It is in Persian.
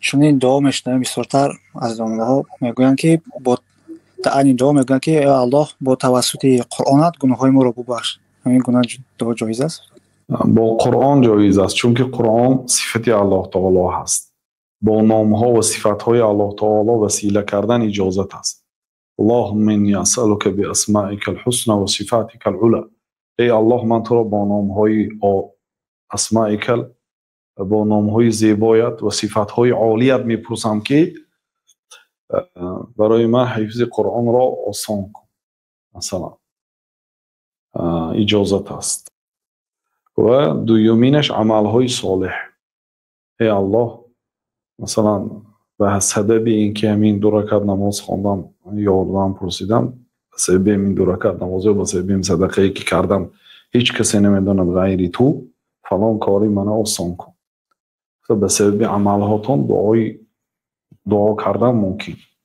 چون دعا میشنم بسیارتر از نمونه ها میگویند که با این دعا میگویند که ای الله با توسط قرآنت گناه های ما را ببخش. همین گناه دعا جایز است؟ با قرآن جایز است، چون که قرآن صفت الله تعالی هست. با نام ها و صفت های الله تعالی وسیله کردن اجازت است. اللهم انی اسألک باسمائک الحسنى و صفاتک العلی. ای الله، من تو را با نام های اسمائک، با نام های زیبایت و صفت های عالیت میپرسم که برای من حفظ قرآن را آسان کن. مثلا اجازت است. و دویمینش عمل های صالح. ای الله، مثلا به حسب این که همین دو رکعت نماز خواندم یادم پرسیدم، به سبب این دو رکعت نماز و به سبب این صدقه ای که کردم هیچ کسی نمیداند غیری تو، فلان کاری من آسان کن. به سبب عملهاتون دعا کردن ممکن.